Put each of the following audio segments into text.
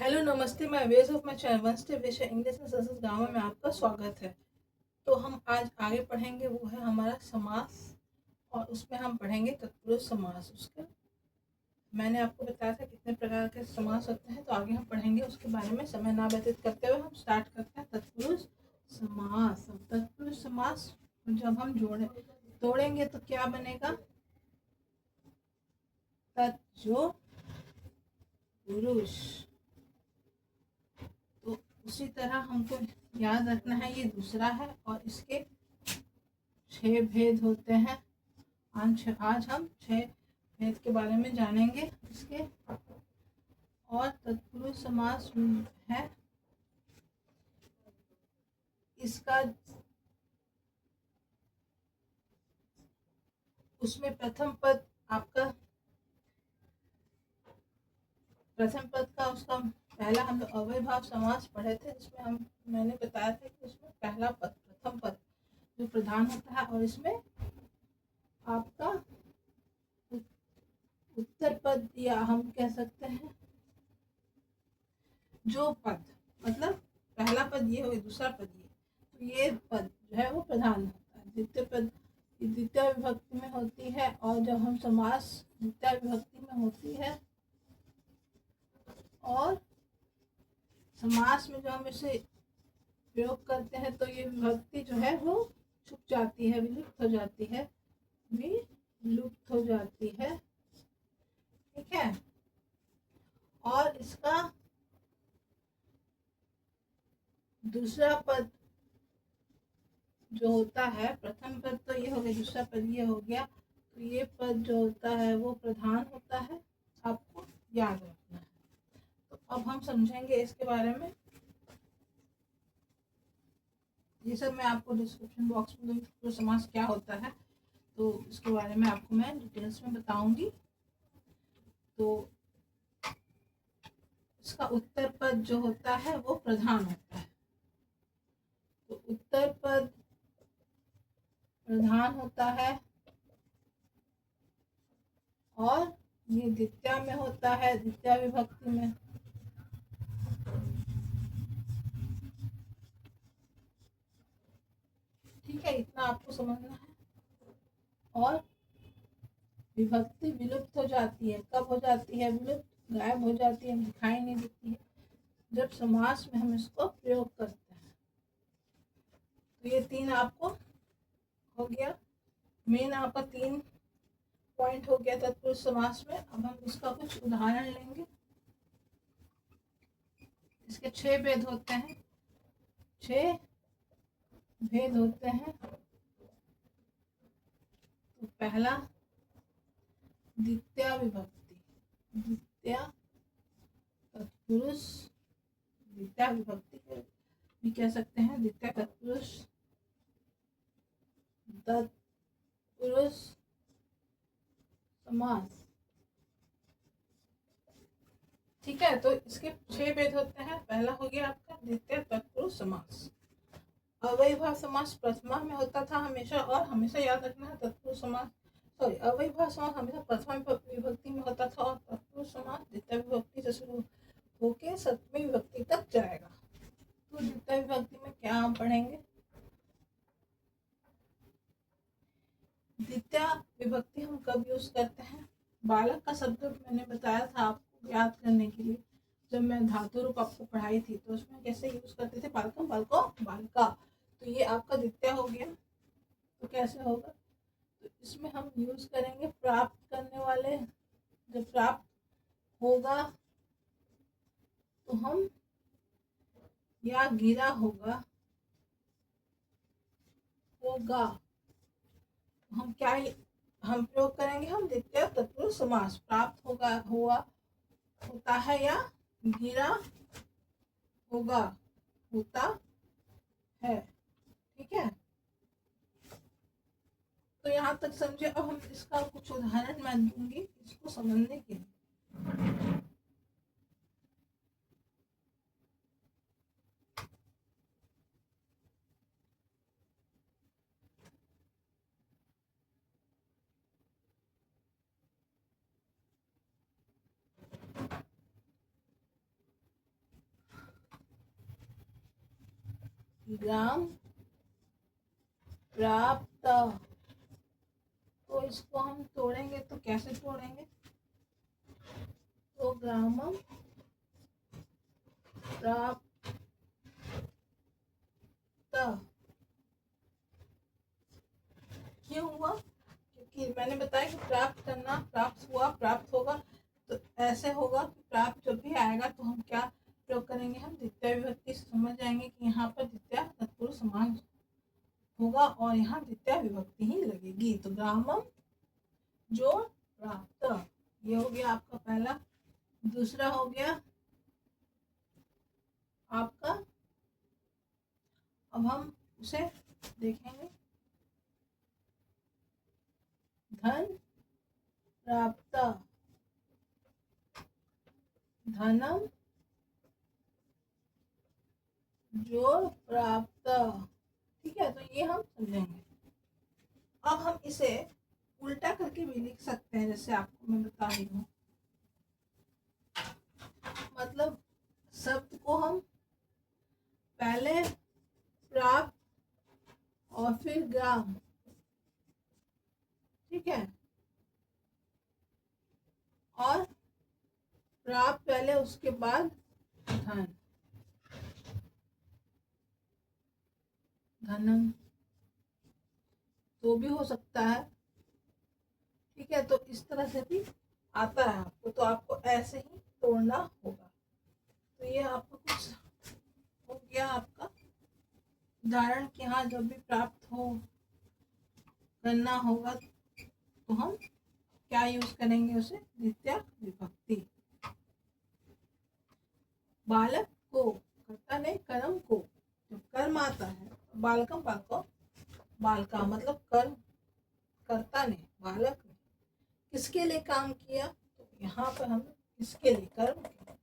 Hello नमस्ते, मैं ways of my channel one step विषय इंग्लिश में संस्कृत ग्रामर में आपका स्वागत है। तो हम आज आगे पढ़ेंगे, वो है हमारा समास, और उसमें हम पढ़ेंगे तत्पुरुष समास। उसके मैंने आपको बताया था कितने प्रकार के समास होते हैं, तो आगे हम पढ़ेंगे उसके बारे में। समय ना व्यतीत करते हुए हम स्टार्ट करते हैं तत्पुरुष समास। तत्पुरुष समास जब हम तोड़ेंगे तो क्या बनेगा? तत्जो पुरुष। तो उसी तरह हमको याद रखना है, ये दूसरा है और इसके 6 भेद होते हैं। आज हम 6 भेद के बारे में जानेंगे इसके। और तत्पुरुष समास है इसका, उसमें प्रथम पद का उसका पहला हम लोग अव्ययभाव समास पढ़े थे, जिसमें मैंने बताया था कि उसमें पहला पद, प्रथम पद जो प्रधान होता है, और इसमें आपका उत्तर पद, या हम कह सकते हैं जो पद, मतलब पहला पद ये हो गया, दूसरा पद ये, तो ये पद जो है वो प्रधान होता है। द्वितीय पद द्वितीय विभक्ति में होती है, और जब हम समास द्वितीय विभक्ति में होती है, और समास में जो हम इसे प्रयोग करते हैं, तो ये विभक्ति जो है वो छुप जाती है, विलुप्त हो जाती है, ठीक है। और इसका दूसरा पद जो होता है, प्रथम पद तो ये हो गया, दूसरा पद ये हो गया, तो ये पद जो होता है वो प्रधान होता है, आपको याद रखना है। तो अब हम समझेंगे इसके बारे में। ये सब मैं आपको डिस्क्रिप्शन बॉक्स में दूंगी, तो समास क्या होता है तो इसके बारे में आपको मैं डिटेल्स में बताऊंगी। तो इसका उत्तर पद जो होता है वो प्रधान होता है, तो उत्तर पद प्रधान होता है, और ये द्वितीय में होता है, द्वितीय विभक्ति में। ठीक है, इतना आपको समझना है। और विभक्ति विलुप्त हो जाती है, कब हो जाती है विलुप्त? गायब हो जाती है, दिखाई नहीं देती है, जब समास में हम इसको प्रयोग करते हैं। तो ये 3 आपको हो गया, मेन आपका 3 पॉइंट हो गया तत्पुरुष समास में। अब हम इसका कुछ उदाहरण लेंगे। इसके 6 भेद होते हैं, 6 भेद होते हैं। तो पहला द्वितीय विभक्ति, द्वितीय तत्पुरुष, द्वितीय विभक्ति भी कह सकते हैं, द्वितीय तत्पुरुष, तत्पुरुष समास। ठीक है, तो इसके 6 भेद होते हैं। पहला हो गया आपका द्वितीय तत्पुरुष समास। अव्ययभाव समास प्रथमा में होता था हमेशा, और हमेशा याद रखना है तत्पुरुष समास, सॉरी, अव्ययभाव समास हमेशा प्रथमा विभक्ति में होता था, और तत्पुरुष समास द्वितीय विभक्ति से शुरू होके 7वीं विभक्ति तक जाएगा। तो द्वितीय विभक्ति में क्या हम पढ़ेंगे? द्वितीय विभक्ति हम कब यूज करते हैं? बालक का शब्द मैंने बताया था आपको याद करने के लिए, जब मैं धातु रूप आपको पढ़ाई थी, तो उसमें कैसे यूज करते थे? बालकम, बालको, बालिका। तो ये आपका द्वितीय हो गया। तो कैसे होगा? तो इसमें हम यूज करेंगे प्राप्त करने वाले। जब प्राप्त होगा तो हम, या गिरा होगा, होगा, हम क्या हम प्रयोग करेंगे? हम द्वितीय तत्पुरुष समास। प्राप्त होगा, हुआ, होता है, या गिरा होगा, होता है। ठीक है, तो यहाँ तक समझे। अब हम इसका कुछ उदाहरण मैं दूंगी इसको समझने के लिए। ग्राम प्राप्त। तो इसको हम तोड़ेंगे तो कैसे तोड़ेंगे? तो ग्रामम प्राप्त, क्यों हुआ? क्योंकि मैंने बताया कि प्राप्त करना, प्राप्त हुआ, प्राप्त होगा। तो ऐसे होगा कि प्राप्त जब भी आएगा तो हम क्या प्रयोग करेंगे? हम द्वितीय विभक्ति से समझ जाएंगे कि यहाँ पर द्वितीय तत्पुरुष समास होगा और यहाँ द्वितीय विभक्ति ही लगेगी। तो ग्रामम जो प्राप्त, ये हो गया आपका पहला। दूसरा हो गया आपका, अब हम उसे देखेंगे, धन प्राप्त, धनम जोड़ प्राप्त। ठीक है, तो ये हम समझेंगे। अब हम इसे उल्टा करके भी लिख सकते हैं, जैसे आपको मैं बता रही हूँ। मतलब शब्द को हम पहले प्राप्त और फिर ग्राम, ठीक है, और प्राप्त पहले उसके बाद धन, धनम, तो भी हो सकता है। ठीक है, तो इस तरह से भी आता है आपको, तो आपको ऐसे ही तोड़ना होगा। तो ये आपको कुछ हो गया आपका उदाहरण कि हाँ जब भी प्राप्त हो करना होगा तो हम क्या यूज करेंगे? उसे द्वितीय विभक्ति। बालक को, कर्ता ने कर्म को, जब कर्म आता है बालकम बालको बालका, मतलब कर्म कर्ता ने, बालक ने किसके लिए काम किया? तो यहाँ पर हम किसके लिए कर्म किया?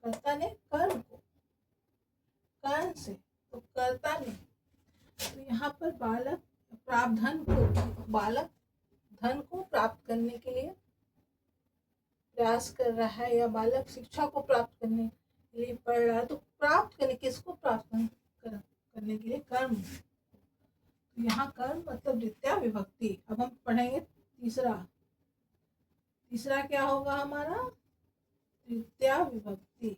कर्ता ने कर्म को, कर्ण से, तो कर्ता ने, तो यहाँ पर बालक प्राप्त धन को, बालक धन को प्राप्त करने के लिए प्रयास कर रहा है, या बालक शिक्षा को प्राप्त करने के लिए पढ़ रहा है। तो प्राप्त करने, किसको प्राप्त करने के लिए? कर्म। तो यहाँ कर्म मतलब द्वितीय विभक्ति। अब हम पढ़ेंगे तीसरा। तीसरा क्या होगा हमारा? तृतीय विभक्ति,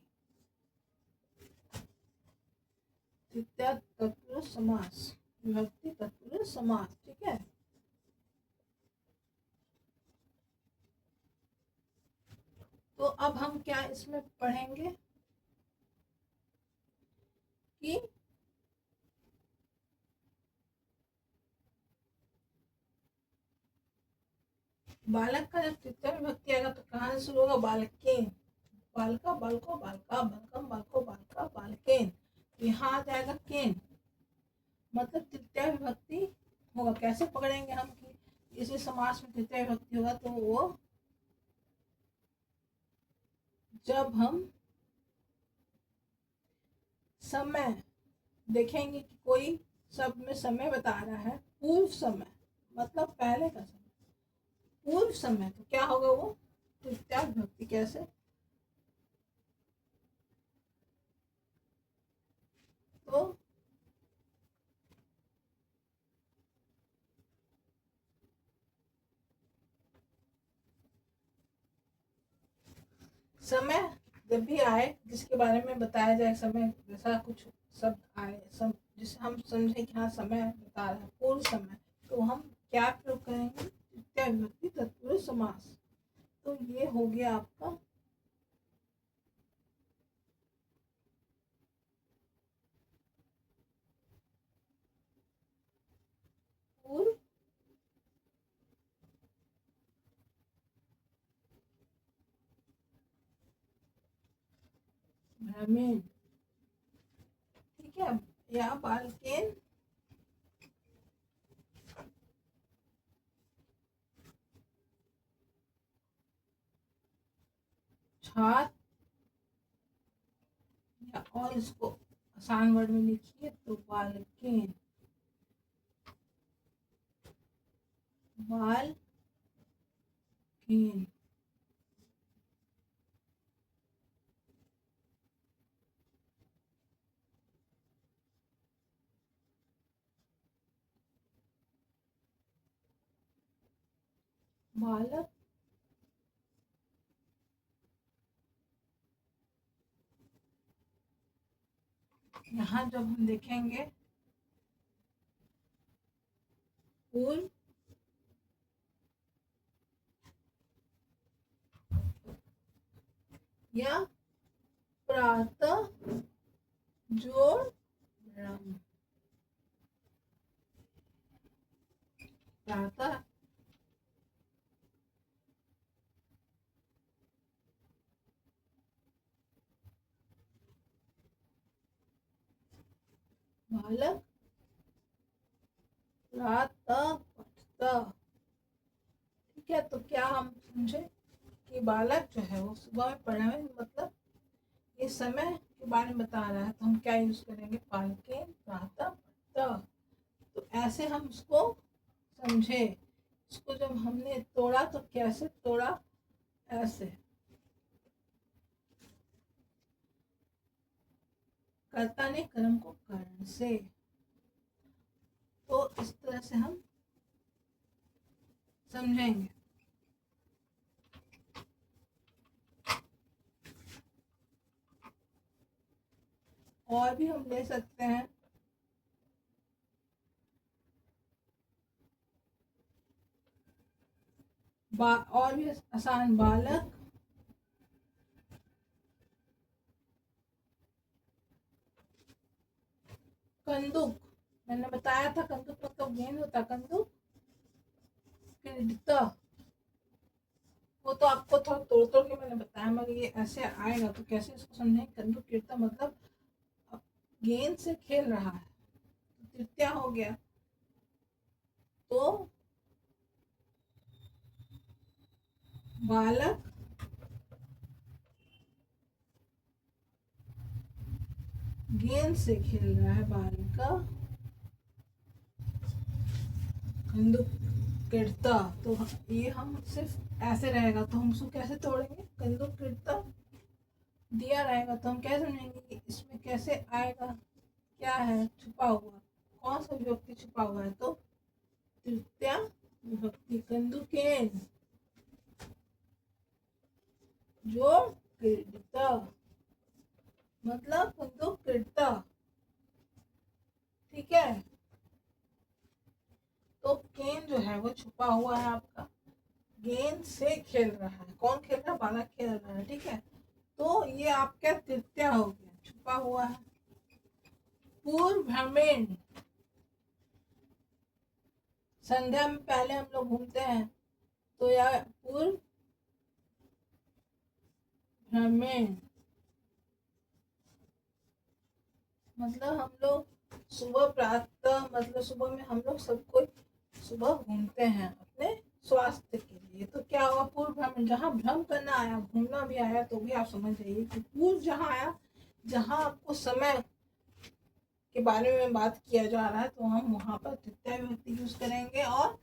तृतीय तत्पुरुष समास, विभक्ति तत्पुरुष समास। ठीक है, तो अब हम क्या इसमें पढ़ेंगे कि बालक का जब तृतीय विभक्ति आएगा तो कहाँ से शुरू होगा? बालकेन, बालका बालको बालका, बालकम बालको बालका, बालकेन। यहाँ आ जाएगा केन, मतलब तृतीय विभक्ति होगा। कैसे पकड़ेंगे हम कि इसी समास में तृतीय विभक्ति होगा? तो वो जब हम समय देखेंगे कि कोई शब्द में समय बता रहा है, पूर्व समय मतलब पहले का समय, पूर्व समय, तो क्या होगा? वो तृतीय विभक्ति। कैसे? तो समय जब भी आए जिसके बारे में बताया जाए, समय जैसा कुछ शब्द आए, जिसे हम समझे कि हाँ समय बता रहा है, पूर्व समय, तो हम क्या प्रयोग करेंगे? तृतीय विभक्ति तत्पुरुष समास। तो ये हो गया आपका पूर्व भ्रमेण, ठीक है, या बालकेन, छात्र, या और इसको आसान वर्ड में लिखिए तो बालकेन, बालकेन। बालक यहाँ जब हम देखेंगे पूर्व या प्रातः जोड़ ब्रह्म, प्रातः बालक प्रातः पठता। ठीक है, तो क्या हम समझे कि बालक जो है वो सुबह में पढ़ने में मतलब इस समय के बारे में बता रहा है, तो हम क्या यूज करेंगे, बालके प्रातः पठता। तो ऐसे हम उसको समझे। इसको जब हमने तोड़ा तो कैसे तोड़ा, ऐसे कर्ता ने कर्म को कर्ण से, तो इस तरह से हम समझेंगे। और भी हम ले सकते हैं, और भी आसान, बालक कंदुक, मैंने बताया था कंदुक मतलब गेंद होता, कंदुक क्रीडता। वो तो आपको थोड़ा तोड़ तोड़ के मैंने बताया, मगर ये ऐसे आएगा तो कैसे इसको समझें। कंदुक क्रीडता मतलब गेंद से खेल रहा है, तो तृतीया हो गया। तो बालक गेंद से खेल रहा है, बालक कंदुक क्रीडता। तो ये हम सिर्फ ऐसे रहेगा, तो हम उसको कैसे तोड़ेंगे, कंदुक क्रीडता दिया रहेगा तो हम कैसे समझेंगे कि इसमें कैसे आएगा, क्या है छुपा हुआ, कौन सा विभक्ति छुपा हुआ है, तो तृतीया विभक्ति कंदुकेन जो क्रीडता, मतलब कंदुक क्रीडता। ठीक है, तो केन जो है वो छुपा हुआ है आपका, गेंद से खेल रहा है, कौन खेल रहा है, बालक खेल रहा है। ठीक है, तो ये आपका तृतीया हो गया, छुपा हुआ है। पूर्व भ्रमेण, संध्या में पहले हम लोग घूमते हैं, तो यह पूर्व भ्रमेण मतलब हम लोग सुबह प्रातः, मतलब सुबह में हम लोग सब कोई सुबह घूमते हैं अपने स्वास्थ्य के लिए। तो क्या हुआ, पूर्व भ्रमण, जहाँ भ्रम करना आया, घूमना भी आया, तो भी आप समझ जाइए कि पूर्व जहाँ आया, जहाँ आपको समय के बारे में बात किया जा रहा है, तो हम वहां पर तृतीया विभक्ति यूज करेंगे। और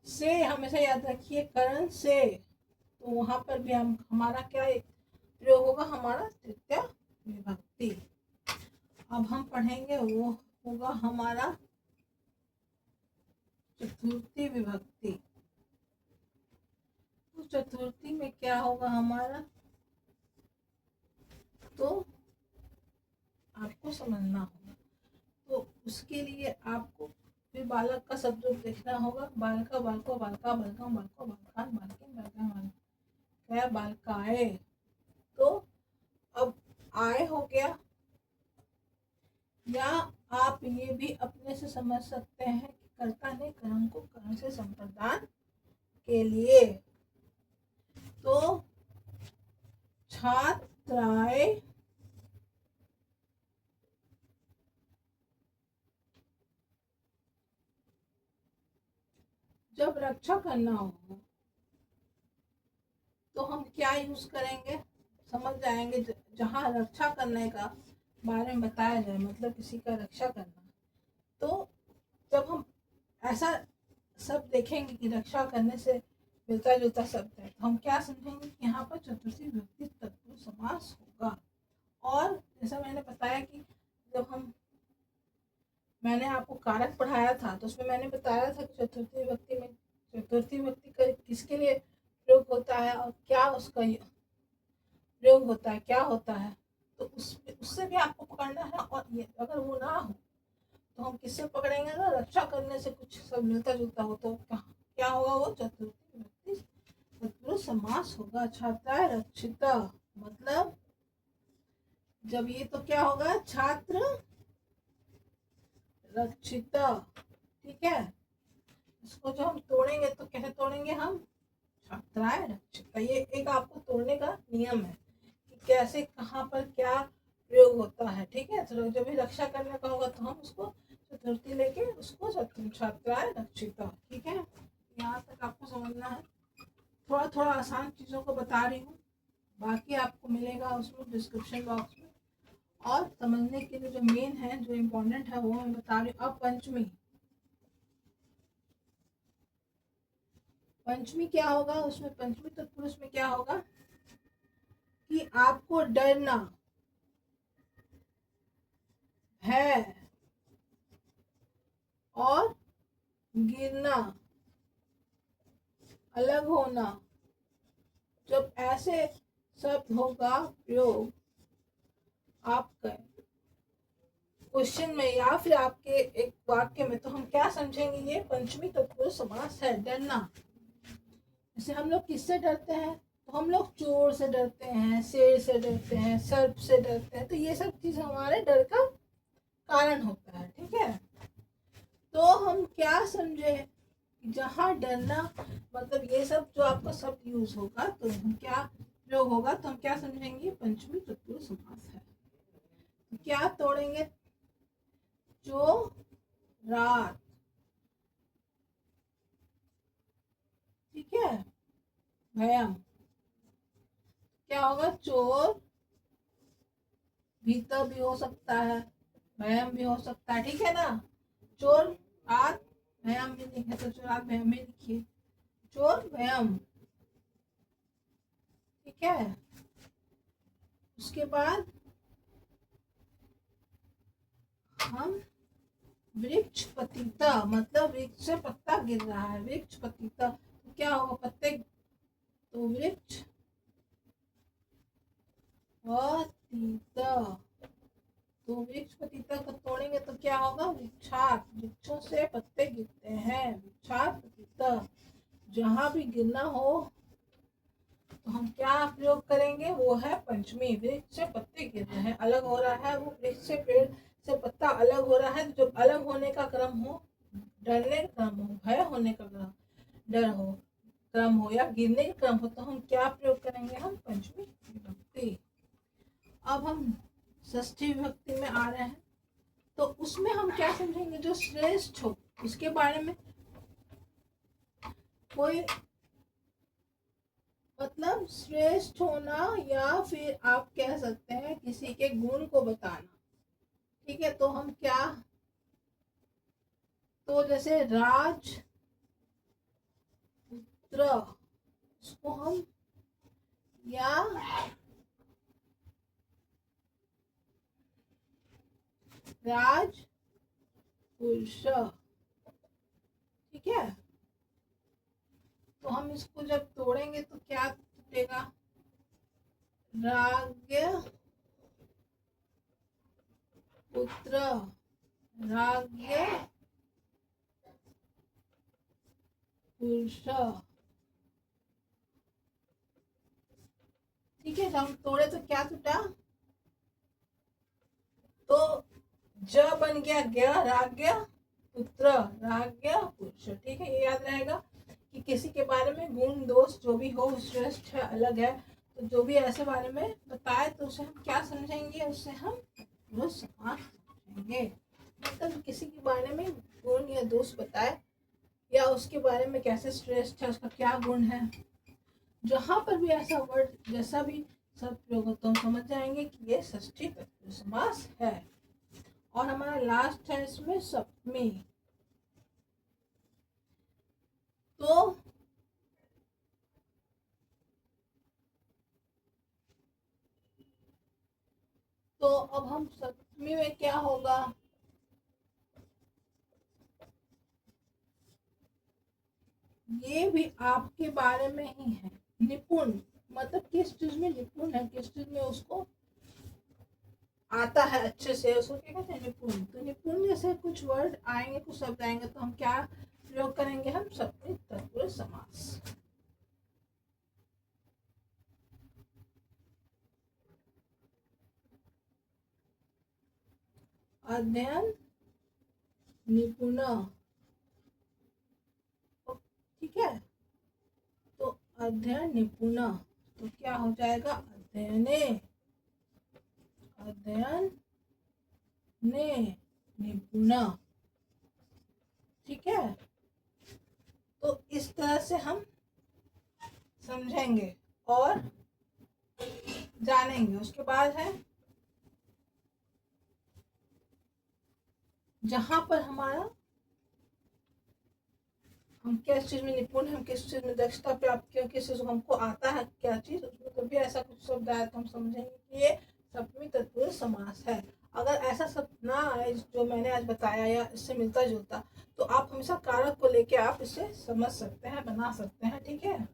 से हमेशा याद रखिए, करण से, तो वहां पर भी हम हमारा क्या प्रयोग होगा, हमारा तृतीया विभक्ति। अब हम पढ़ेंगे वो होगा हमारा चतुर्थी विभक्ति। तो चतुर्थी में क्या होगा हमारा, तो आपको समझना होगा। तो उसके लिए आपको फिर बालक का शब्द देखना होगा, बालका बालको बालका बालकम बालको बालकान बालकिन बालकन क्या बालकाए। तो अब आए हो गया, या आप ये भी अपने से समझ सकते हैं कि कर्ता ने कर्म को कर्म से संप्रदान के लिए। तो छात्राए जब रक्षा करना हो तो हम क्या यूज करेंगे, समझ जाएंगे। जहाँ रक्षा करने का बारे में बताया जाए, मतलब किसी का रक्षा करना, तो जब हम ऐसा सब देखेंगे कि रक्षा करने से मिलता जुलता शब्द है, तो हम क्या समझेंगे कि यहाँ पर चतुर्थी विभक्ति तत्पुरुष समास होगा। और जैसा मैंने बताया कि जब मैंने आपको कारक पढ़ाया था, तो उसमें मैंने बताया था कि चतुर्थी विभक्ति में चतुर्थी विभक्ति का किसके लिए प्रयोग होता है और क्या उसका प्रयोग होता है, क्या होता है, तो उससे भी आपको पकड़ना है। और ये अगर वो ना हो तो हम किससे पकड़ेंगे ना, रक्षा करने से कुछ सब मिलता जुलता हो तो क्या होगा, वो चतुर्थी विभक्ति तत्पुरुष समास होगा। छात्राएं रक्षिता, मतलब जब ये तो क्या होगा, छात्र रक्षिता, ठीक है। इसको जो हम तोड़ेंगे तो कैसे तोड़ेंगे हम, छात्राएं रक्षिता। ये एक आपको तोड़ने का नियम है कि कैसे कहाँ पर क्या प्रयोग होता है, ठीक है। तो जब भी रक्षा करने का होगा तो हम उसको चतुर्थी लेके उसको छात्राएं रक्षिता, ठीक है। यहाँ तक आपको समझना है। थोड़ा थोड़ा आसान चीज़ों को बता रही हूँ, बाकी आपको मिलेगा उसमें डिस्क्रिप्शन बॉक्स में। और समझने के लिए जो मेन है, जो इम्पोर्टेंट है, वो मैं बता रही हूँ। अब पंचमी, पंचमी क्या होगा उसमें, पंचमी तत्पुरुष में क्या होगा कि आपको डरना, भय और गिरना, अलग होना, जब ऐसे शब्द होगा प्रयोग आपका क्वेश्चन में या फिर आपके एक वाक्य में, तो हम क्या समझेंगे, ये पंचमी तत्पुरुष समास है। डरना, जैसे हम लोग किससे डरते हैं, तो हम लोग चोर से डरते हैं, शेर से डरते हैं, सर्प से डरते हैं, तो ये सब चीज हमारे डर का कारण होता है, ठीक है। तो हम क्या समझे, जहाँ डरना मतलब ये सब जो आपका शब्द यूज होगा तो हम क्या प्रयोग होगा, तो हम क्या समझेंगे, पंचमी तत्पुरुष समास है। तो क्या तोड़ेंगे, जो रात, ठीक है। भयम, क्या होगा, चोर भीतर भी हो सकता है, भयम भी हो सकता है, ठीक है ना। चोर रात भयम भी लिखे तो चोरात भयम भी लिखिए, चोर भयम, ठीक है। उसके बाद हम वृक्ष पतिता, मतलब वृक्ष से पत्ता गिर रहा है, वृक्ष पतिता, तो क्या होगा, पत्ते, तो वृक्ष पतिता, तो वृक्ष पतिता को तोड़ेंगे तो क्या होगा, वृक्षात, वृक्षों से पत्ते गिरते हैं, वृक्षात पतिता, जहां भी गिरना हो तो हम क्या प्रयोग करेंगे, वो है पंचमी। वृक्ष से पत्ते गिर रहे हैं, अलग हो रहा है, वो वृक्ष से पेड़ से पत्ता अलग हो रहा है। जब अलग होने का क्रम हो, डरने का क्रम हो, भय होने का क्रम, डर हो क्रम हो या गिरने का क्रम हो, तो हम क्या प्रयोग करेंगे, हम पंचमी विभक्ति। अब हम षष्ठी विभक्ति में आ रहे हैं, तो उसमें हम क्या समझेंगे, जो श्रेष्ठ हो उसके बारे में, कोई मतलब श्रेष्ठ होना, या फिर आप कह सकते हैं किसी के गुण को बताना, ठीक है। तो हम क्या, तो जैसे राज पुत्र, उसको हम या राज पुरुष, ठीक है। तो हम इसको जब तोड़ेंगे तो क्या टूटेगा, राज्ञ पुत्र, राज्ञ पुरुष, ठीक है। जब हम तोड़े तो क्या टूटा, तो ज बन गया ज्ञ, राज्ञ पुत्र, राज्ञ पुरुष, ठीक है। ये याद रहेगा कि किसी के बारे में गुण दोष जो भी हो, श्रेष्ठ है, अलग है, तो जो भी ऐसे बारे में बताए तो उसे हम क्या समझेंगे, उससे हम पुरुष समास समझेंगे। मतलब किसी के बारे में गुण या दोष बताए, या उसके बारे में कैसे श्रेष्ठ है, उसका क्या गुण है, जहां पर भी ऐसा वर्ड जैसा भी सब प्रयोग हो तो हम समझ जाएंगे कि ये षष्ठी तत्पुरुष समास है। और हमारा लास्ट है इसमें सप्तमी। तो अब हम सप्तमी में क्या होगा, ये भी आपके बारे में ही है। निपुण मतलब किस चीज में निपुण है, किस चीज में उसको आता है अच्छे से, उसको क्या कहते हैं, निपुण। तो निपुण जैसे कुछ वर्ड आएंगे, कुछ शब्द आएंगे, तो हम क्या प्रयोग करेंगे, हम सप्तमी तत्पुरुष समास। अध्ययन निपुण, ठीक है। तो अध्ययन निपुण, तो क्या हो जाएगा, अध्ययने, अध्ययन ने निपुण, ठीक है। तो इस तरह से हम समझेंगे और जानेंगे। उसके बाद है जहां पर हमारा हम किस चीज में निपुण है, हम किस चीज में दक्षता प्राप्त किया, किस चीज हमको आता है क्या चीज, उसमें कभी ऐसा कुछ शब्द आया तो हम समझेंगे कि ये सप्तमी तत्पुरुष समास है। अगर ऐसा शब्द ना आए जो मैंने आज बताया या इससे मिलता जुलता, तो आप हमेशा कारक को लेके आप इसे समझ सकते हैं, बना सकते हैं, ठीक है।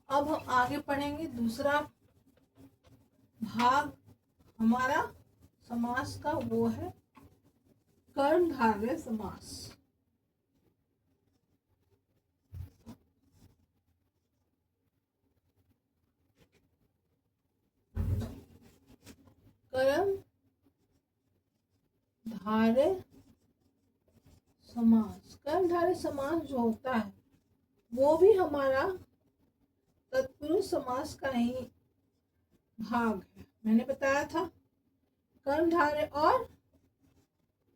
अब हम आगे पढ़ेंगे दूसरा भाग हमारा समास का, वो है कर्मधारय समास। कर्मधारय समास, कर्मधारय समास जो होता है वो भी हमारा तत्पुरुष समास का ही भाग है। मैंने बताया था कर्मधारय और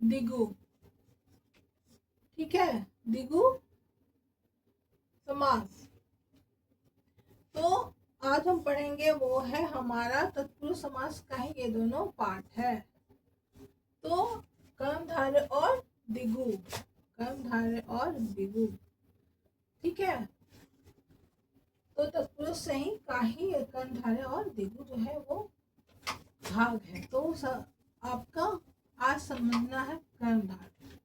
दिगु, ठीक है, दिगु समास। तो आज हम पढ़ेंगे वो है हमारा तत्पुरुष समास का ही ये दोनों पार्ट है। तो कर्मधारय और दिगु, कर्मधारय और दिगु, ठीक है। तो तत्पुरुष से ही का ही कर्मधारय और दिगु जो है वो भाग है। तो आपका आज समझना है कर्मधारय।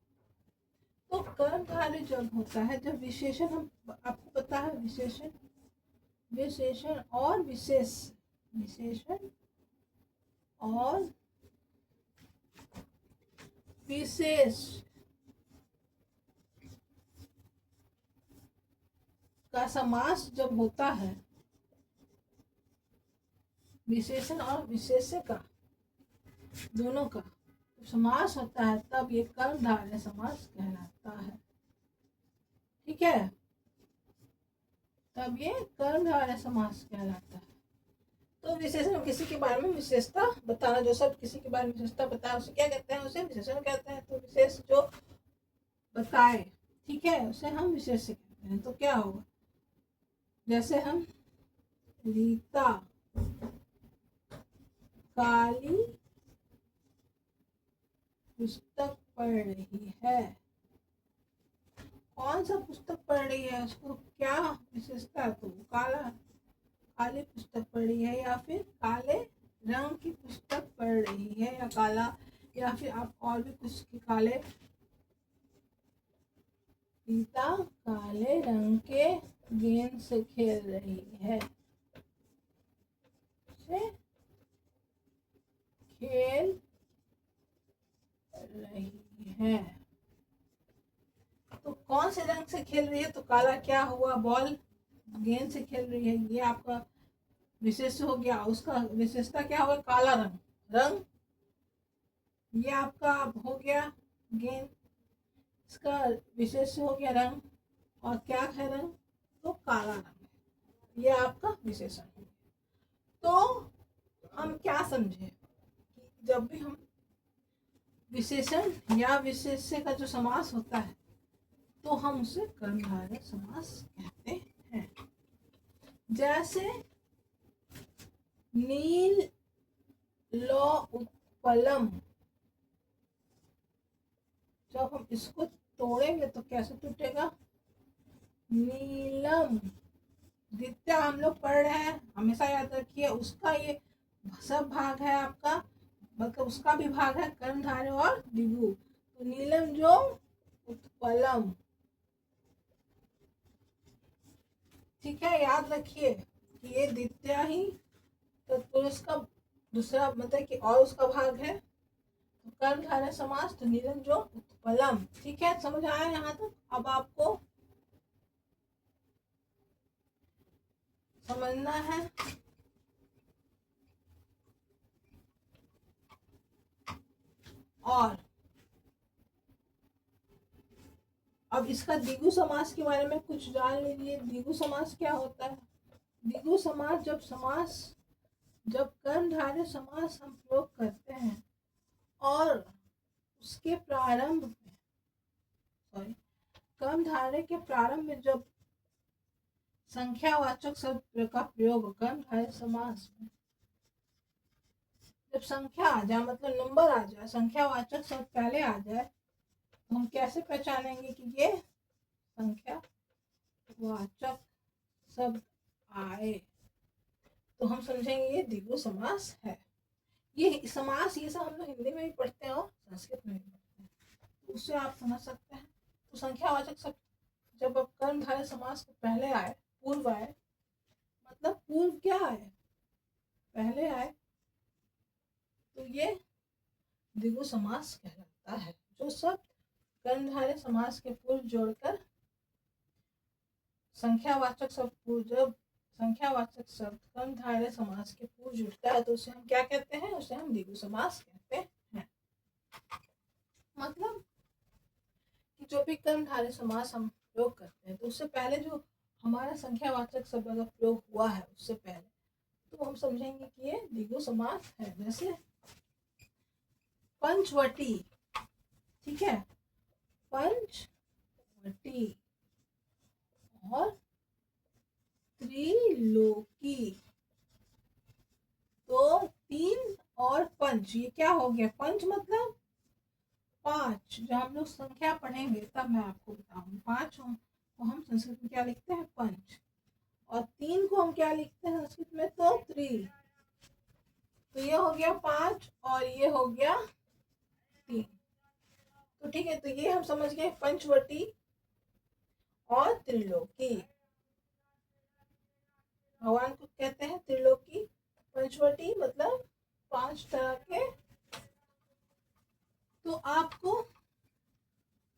तो कर्मधारय जब होता है, जब विशेषण, हम आपको पता है विशेषण, विशेषण और विशेष, विशेषण और विशेष का समास जब होता है, विशेषण और विशेष का दोनों का समास होता है, तब ये कर्मधारय समास कहलाता है, ठीक है। तब ये कर्मधारय समास कहलाता है। तो विशेषण, किसी के बारे में विशेषता बताना, जो सब किसी के बारे में विशेषता बताए उसे क्या कहते हैं, उसे विशेषण कहते हैं। तो विशेष जो बताए, ठीक है, उसे हम विशेष कहते हैं। तो क्या होगा, जैसे हम रीता काली पुस्तक पढ़ रही है, कौन सा पुस्तक पढ़ रही है, उसको क्या विशेषता है, तो काला, काली पुस्तक पढ़ रही है, या फिर काले रंग की पुस्तक पढ़ रही है, या काला, या फिर आप और भी कुछ के काले, सीता काले रंग के गेंद से खेल रही है, से खेल रही है। तो कौन से रंग से खेल रही है, तो काला क्या हुआ, बॉल गेंद से खेल रही है, ये आपका विशेष हो गया। उसका विशेषता क्या होगा, काला रंग, रंग ये आपका हो गया गेंद, इसका विशेष हो गया रंग, और क्या है रंग, तो काला रंग, ये आपका विशेषण है। तो हम क्या समझे, जब भी हम विशेषण या विशेष्य का जो समास होता है, तो हम उसे कर्मधारय समास कहते हैं। जैसे नील लो उत्पलम, जब हम इसको तोड़ेंगे तो कैसे टूटेगा, नीलम, द्वितीय हम लोग पढ़ रहे हैं, हमेशा याद रखिए, उसका ये सब भाग है आपका, मतलब उसका भी भाग है कर्मधारय और दिगु। तो नीलम जो उत्पलम, ठीक है, याद रखिए कि ये द्वितीय ही तत्पुरुष का दूसरा मतलब कि और उसका भाग है। तो कर्मधारय समास तो निरंजो उत्पलम। ठीक है, समझ आया यहाँ तक? अब आपको समझना है और अब इसका द्विगु समास के बारे में कुछ जान लीजिए। द्विगु समास क्या होता है? द्विगु समास जब कर्मधारय समास हम प्रयोग करते हैं और उसके प्रारंभ में कर्मधारय के प्रारंभ में जब संख्यावाचक शब्द का प्रयोग कर्मधारय समास में जब संख्या आ जाए मतलब नंबर आ जाए, संख्यावाचक शब्द पहले आ जाए, तो हम कैसे पहचानेंगे कि ये संख्यावाचक शब्द आए? तो हम समझेंगे ये द्विगु समास है। ये समास ये सब हम लोग हिंदी में भी पढ़ते हैं और संस्कृत में भी पढ़ते हैं, तो उससे आप समझ सकते हैं। तो संख्यावाचक शब्द जब अब कर्मधारय समास के पहले आए, पूर्व आए, मतलब पूर्व क्या आए? पहले आए, तो ये द्विगु समास कहलाता है। जो शब्द कर्मधारय समास के पूर्व जोड़कर संख्यावाचक शब्द जब संख्यावाचक शब्द कर्मधारय समास के पूर्व जुड़ता है तो उसे हम क्या कहते हैं? उसे हम द्विगु समास कहते हैं। मतलब कि जो भी कर्मधारय समास हम प्रयोग करते हैं तो उससे पहले जो हमारा संख्यावाचक शब्द का प्रयोग हुआ है उससे पहले, तो हम समझेंगे कि ये द्विगु समास है। जैसे पंचवटी, ठीक है, पंचवटी और त्रिलोकी, तो 3 और पंच, ये क्या हो गया? पंच मतलब 5। जब हम लोग संख्या पढ़ेंगे तब मैं आपको बताऊंगी। 5 को हम संस्कृत में क्या लिखते हैं? पंच। और 3 को हम क्या लिखते हैं संस्कृत में? तो त्रि। तो ये हो गया 5 और ये हो गया 3। तो ठीक है, तो ये हम समझ गए पंचवटी और त्रिलोकी। भगवान को कहते हैं त्रिलोकी। पंचवटी मतलब 5 तरह के। तो आपको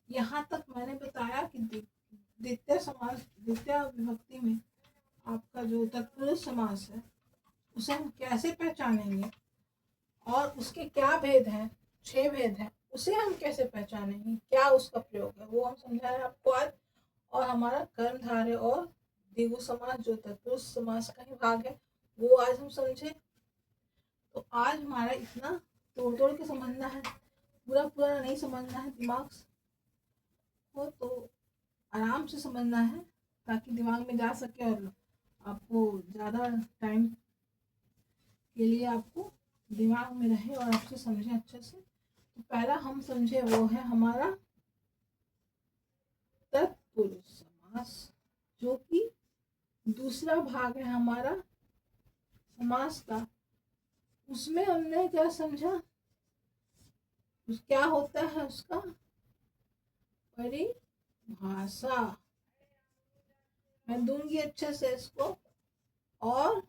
यहाँ तक मैंने बताया कि द्वितीय समास, द्वितीय विभक्ति में आपका जो तत्पुरुष समास है उसे हम कैसे पहचानेंगे और उसके क्या भेद हैं, 6 भेद हैं, उसे हम कैसे पहचानेंगे, क्या उसका प्रयोग है, वो हम समझाए आपको आज। और हमारा कर्मधारय और द्विगु समास जो तत्पुरुष समास का ही भाग है वो आज हम समझे। तो आज हमारा इतना तोड़ तोड़ के समझना है, पूरा पूरा नहीं समझना है। दिमाग को तो आराम से समझना है ताकि दिमाग में जा सके और आपको ज़्यादा टाइम के लिए आपको दिमाग में रहे और आपसे समझे अच्छे से। तो पहला हम समझे वो है हमारा तत्पुरुष समास, जो कि दूसरा भाग है हमारा समास का। उसमें हमने क्या समझा, क्या होता है उसका परिभाषा। मैं दूंगी अच्छे से इसको, और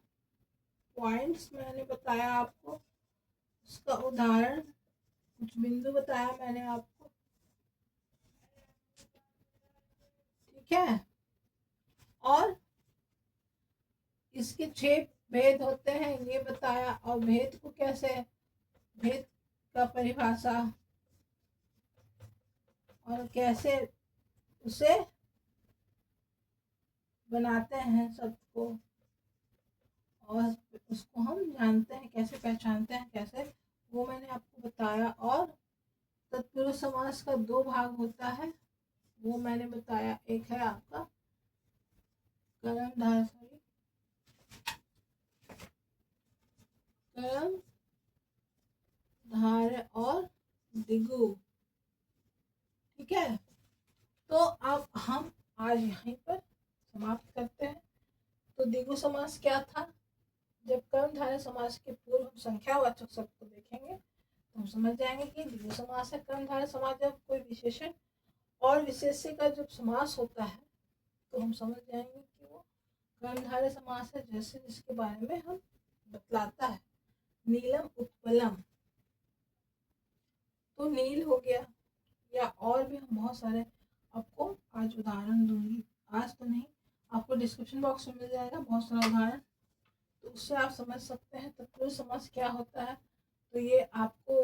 पॉइंट्स मैंने बताया आपको, उसका उदाहरण कुछ बिंदु बताया मैंने आपको, ठीक है। और इसके 6 भेद होते हैं ये बताया, और भेद को कैसे, भेद का परिभाषा और कैसे उसे बनाते हैं शब्द को, और उसको हम जानते हैं कैसे, पहचानते हैं कैसे, वो मैंने आपको बताया। और तत्पुरुष समास का 2 भाग होता है वो मैंने बताया। एक है आपका कर्मधारय और द्विगु, ठीक है। तो अब हम आज यहीं पर समाप्त करते हैं। तो द्विगु समास क्या था? जब कर्मधारय समास के पूर्व हम संख्यावाचक शब्द को देखेंगे तो हम समझ जाएंगे कि द्विगु समास है। कर्मधारय समास जब कोई विशेषण और विशेष्य का जब समास होता है तो हम समझ जाएंगे कि वो कर्मधारय समास है जैसे जिसके बारे में हम बतलाता है। नीलम उत्पलम, तो नील हो गया, या और भी हम बहुत सारे आपको आज उदाहरण दूंगी। आज तो नहीं, आपको डिस्क्रिप्शन बॉक्स में मिल जाएगा बहुत सारा उदाहरण, तो उससे आप समझ सकते हैं तत्पुरुष समास क्या होता है। तो ये आपको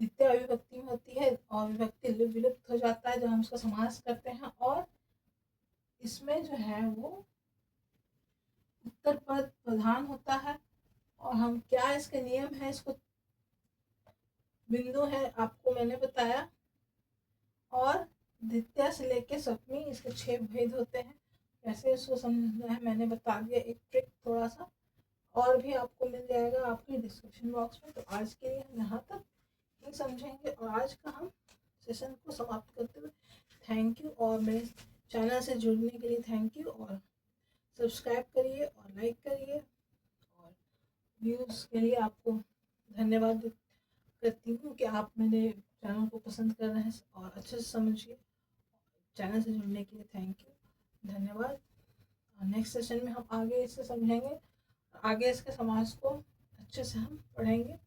द्वितीय अविभक्ति में होती है और विभक्ति विलुप्त हो जाता है जब हम उसका समास करते हैं। और इसमें जो है वो उत्तर पद प्रधान होता है। और हम क्या इसके नियम है, इसको बिंदु है आपको मैंने बताया। और द्वितीय से लेके सप्तमी इसके 6 भेद होते हैं। कैसे इसको समझना है मैंने बता दिया, एक ट्रिक थोड़ा सा, और भी आपको मिल जाएगा आपके डिस्क्रिप्शन बॉक्स में। तो आज के लिए हम यहाँ तक ही समझेंगे और आज का हम सेशन को समाप्त करते हुए थैंक यू, और मेरे चैनल से जुड़ने के लिए थैंक यू, और सब्सक्राइब करिए और लाइक करिए, और व्यूज़ के लिए आपको धन्यवाद करती हूँ कि आप मेरे चैनल को पसंद कर रहे हैं और अच्छे से समझिए। चैनल से जुड़ने के लिए थैंक यू, धन्यवाद। और नेक्स्ट सेशन में हम आगे इससे समझेंगे, आगे इसके समाज को अच्छे से हम पढ़ेंगे।